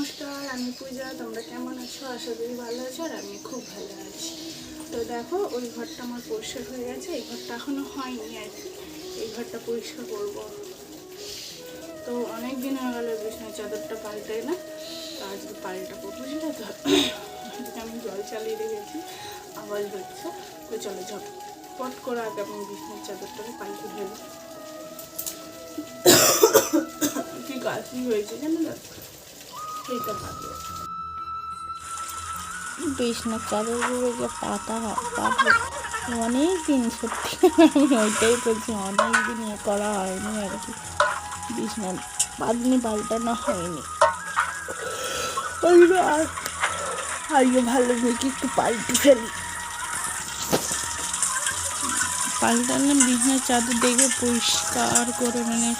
নমস্কার, আমি পূজা। তোমরা কেমন আছো? আশা করি ভালো আছো। আর আমি খুব ভালো আছি। তো দেখো, ওই ঘরটা আমার পরিষ্কার হয়ে গেছে। এই ঘরটা এখনো হয়নি আর কি। এই ঘরটা পরিষ্কার করব। তো অনেক দিন হয়ে গেল বিছানার চাদরটা পাল্টাই না। তো আজকে পাল্টাবো, বুঝলে তো। আজকে আমি জল চালিয়ে রেখেছি, আওয়াজ হচ্ছে। তো চলো পট করে আগে আমি বিছানার চাদরটাকে পাল্টে ফেলি। কি কাশি হয়েছে জানো তো, সেইটা ভালো। বিছনার চাদরগুলো যে পাতা পাতবে অনেক দিন, সত্যি আমি ওইটাই বলছি, অনেক দিন করা হয়নি আর কি। বিছনার পাতনি পাল্টানো হয়নি। আর আজকে ভালো দেখি একটু পাল্টে ফেলি। পাল্টালাম বিছনার চাদর দেখে পরিষ্কার করে, মানে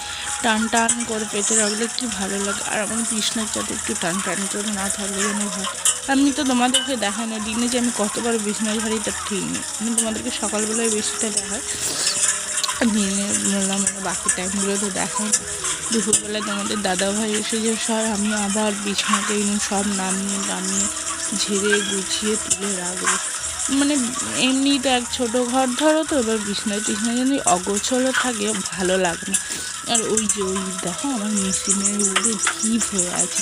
টান টান করে পেতে রাখলে কি ভালো লাগে। আর আমার বিছনার চাদর একটু টান টান করে না থাকলে যেন হয়। আমি তো তোমাদেরকে দেখানো দিনে যে আমি কতবার বিছনা ঝাড়ি তার ঠিক নেই। আমি তোমাদেরকে সকালবেলায় বেশিটা দেখাই, দিনে বললাম মানে বাকি টাইমগুলো তো দেখাই না। দুপুরবেলায় তোমাদের দাদাভাই এসে যে সব আমি আবার বিছনাতে সব নামিয়ে ঝেড়ে গুছিয়ে তুলে রাখবো। মানে এমনি তো এক ছোটো ঘর ধরো, তো এবার বিছনায় যদি অগোছলো থাকে ভালো লাগে না। আর ওই দেখো আমার মেশিনের উপরে ঢিপ হয়ে আছে।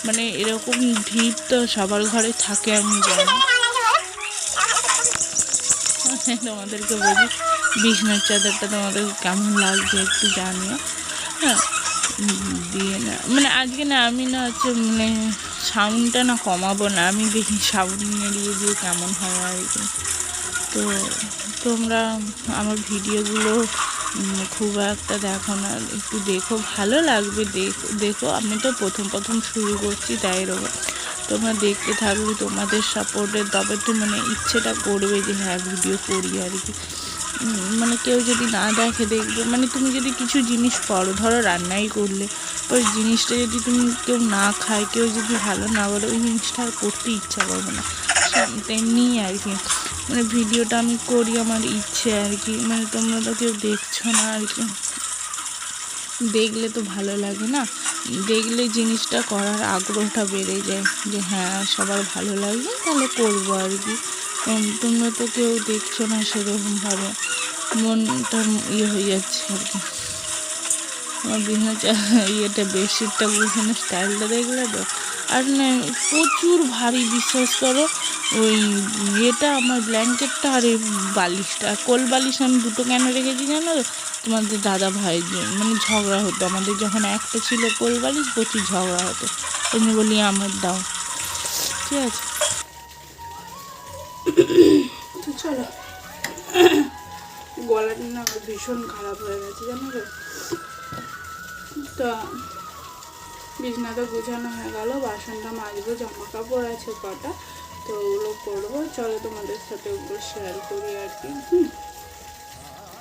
মানে এরকম ঢিপ তো সবার ঘরে থাকে, আমি জানি। তোমাদেরকে বলি বিছনার চাদরটা তোমাদের কেমন লাগছে একটু জানিও। হ্যাঁ, দিয়ে না মানে আজকে না আমি না হচ্ছে মানে সাউন্ডটা না কমাবো না, আমি দেখি সাউন্ড দিয়ে কেমন হয় আর কি। তো তোমরা আমার ভিডিওগুলো খুব একটা দেখো না, একটু দেখো, ভালো লাগবে। দেখো আমি তো প্রথম শুরু করছি, তাই এরকম তোমরা দেখতে থাকবে। তোমাদের সাপোর্টে তবে তো মানে ইচ্ছেটা করবে যে হ্যাঁ ভিডিও করি আর কি। মানে কেউ যদি না দেখে দেখবে, মানে তুমি যদি কিছু জিনিস করো, ধরো রান্নাই করলে, ওই জিনিসটা যদি তুমি কেউ না খায়, কেউ যদি ভালো না বলে, ওই জিনিসটা আর করতে ইচ্ছা করবে না। তেমনি আর কি, মানে ভিডিওটা আমি করি আমার ইচ্ছে আর কি। মানে তোমরা তো কেউ দেখছো না আর কি, দেখলে তো ভালো লাগে না। দেখলে জিনিসটা করার আগ্রহটা বেড়ে যায় যে হ্যাঁ সবার ভালো লাগবে, তাহলে করবো আর কি। তোমরা তো কেউ দেখছো না সেরকমভাবে, মনটা হয়ে যাচ্ছে আর কি। আমার ইয়েটা বেডশিটটা গুছানোর স্টাইলটা দেখলে তো। আর না প্রচুর ভারী, বিশ্বাস করো। ওই ইয়েটা আমার ব্ল্যাঙ্কেটটা আর এই বালিশটা, কোল বালিশ আমি দুটো কেন রেখেছি জানো তো? তোমাদের দাদা ভাই মানে ঝগড়া হতো আমাদের, যখন একটা ছিল কোল বালিশ প্রচুর ঝগড়া হতো। তুমি বলি আমার দাও, ঠিক আছে। তো চলো, গলাটা না ভীষণ খারাপ হয়ে গেছে জানো তো। তো বিছনাটা গুছানো হয়ে গেল, বাসনটা মাজবো, জামা কাপড় আছে কটা, তো ওগুলো করবো। চলো তোমাদের সাথে ওগুলো শেয়ার করি আর কি।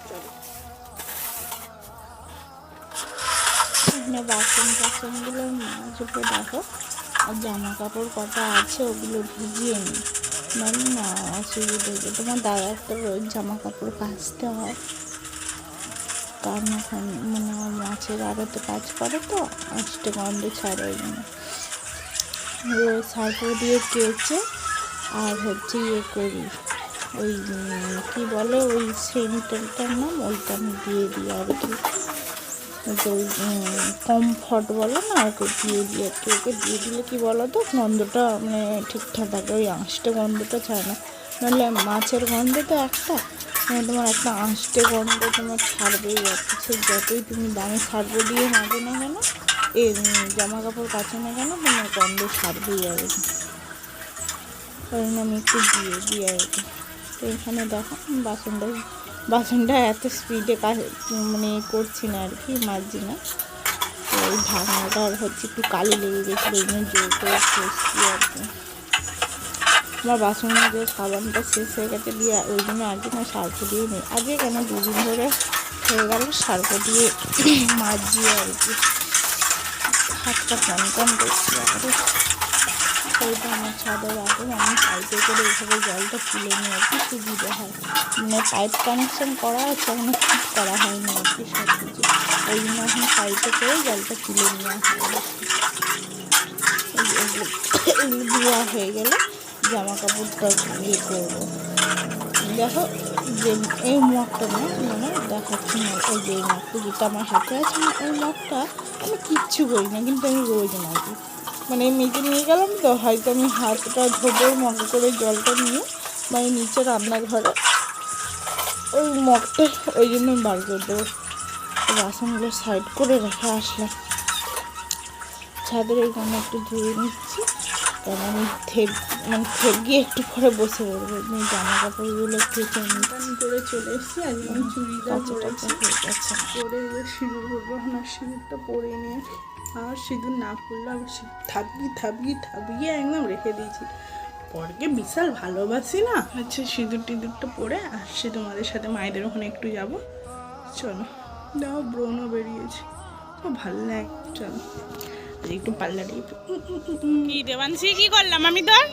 চলো, এখানে বাসনগুলো মাজবো দেখো। আর জামা কাপড় কটা আছে ওগুলো ভিজিয়ে নিই, মানে না অসুবিধা হচ্ছে। তোমার দাদার তো রোজ জামা কাপড় কাচতে হয়, কারণ এখন মানে আমার মাছের আড়তে কাজ করে, তো আসতে গন্ধ ছাড়ে ওই জন্য রোজ সার্ফ দিয়ে কেচে আর হচ্ছে ইয়ে করি, ওই কী বলে ওই সেন্টারটার নাম, ওইটা আমি দিয়ে দিই আর কি। তো ওই কমফর্ট বলে না, ওকে দিয়ে দিই আর কি। ওকে দিয়ে দিলে কী বলো তো, গন্ধটা মানে ঠিকঠাক থাকে, ওই আঁশটে গন্ধটা ছাড়ে না। নাহলে মাছের গন্ধ তো একটা, তোমার একটা আঁশটে গন্ধ তোমার ছাড়বেই আর কি। সে যতই তুমি দামি সার্ফ দিয়ে মাজো না কেন, জামা কাপড় কাচো না কেন, তোমার গন্ধ ছাড়বেই আর কি। কারণ আমি একটু দিয়ে দিই আর কি। তো এখানে দেখো বাসনটা এত স্পিডে মানে করছি না আর কি, মাজছি না। তো ওই ঢাকনাটার হচ্ছে একটু কালি লেগে গেছিলো, ওই জন্য জোর করে ঘষছি আর কি। আমার বাসন মাজার সাবানটা শেষ হয়ে গেছে, দিয়ে ওই জন্য আজকে না সার্ফ দিয়ে নেই। আজকে কেন দুদিন ধরে হয়ে গেল সার্ফ দিয়ে মাজছি আর কি। হাতটা কন করছি আর ওইটা আমার ছাদে রাখে, আমি পাইপে করে এইভাবে জলটা তুলে নিই আর কি, সুবিধা হয়। মানে পাইপ কানেকশান করা আছে, এখনো ফিট করা হয়নি আর কি সব কিছু, ওই জন্য এখন পাইপে করে জলটা তুলে নেওয়া হয় আর কি। এগুলো ধোয়া হয়ে গেলে জামা কাপড়টা ইয়ে করবো। দেখো যে এই মগটা না মানে দেখাচ্ছি না, ওই যে এই মগটা যেটা আমার হাতে আছে না, ওই মগটা আমি কিচ্ছু করি না, কিন্তু আমি রোজ মাজি। মানে মেজে নিয়ে গেলাম তো, হয়তো আমি হাতটা ধোবো মগে করে জলটা নিয়ে, মানে নিচে রান্নাঘরে ওই মগটা, ওই জন্য আমি বার করে দেবো। বাসনগুলো সাইড করে রেখে আসলাম, ছাদের ওইখানে একটু ধুয়ে নিচ্ছি, কারণ আমি থেপ গিয়ে একটু পরে বসে পড়বো, জামা কাপড়গুলো কেচে আমি করে চলে এসেছি। আজকে আমি চুড়িদার পরেছি, হয়ে গেছে। পরে এবার সিঁদুর পরবো। এখন আর সিঁদুরটা পরে নিয়ে, আর সিঁদুর না পরলে আমি থাপিয়ে একদম রেখে দিয়েছি। পরকে বিশাল ভালোবাসি না, আচ্ছা সিঁদুর টিঁদুরটা পরে আসছি তোমাদের সাথে, মায়েদের ওখানে একটু যাব। চলো, দেখো ব্রণও বেরিয়েছে, খুব ভালো লাগে। চলো একটু পার্লারে কি দেবাংশী, কি করলাম আমি তোর?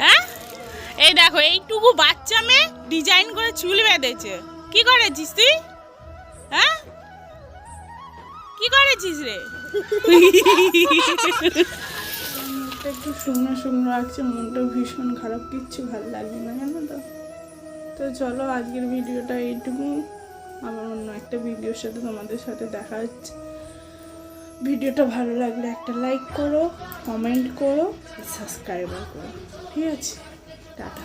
হ্যাঁ, এই দেখো এইটুকু বাচ্চা মেয়ে ডিজাইন করে চুল বেঁধেছে। কি করেছিস তুই? হ্যাঁ, কি করেছিস রে? মনটা একটু শুকনো শুকনো লাগছে, মনটা ভীষণ খারাপ, কিচ্ছু ভালো লাগছে না, জানো তো। তো চলো আজকের ভিডিওটা এইটুকু, আবার অন্য একটা ভিডিওর সাথে তোমাদের সাথে দেখা হচ্ছে। ভিডিওটা ভালো লাগলে একটা লাইক করো, কমেন্ট করো, সাবস্ক্রাইবার করো, ঠিক আছে? টাটা।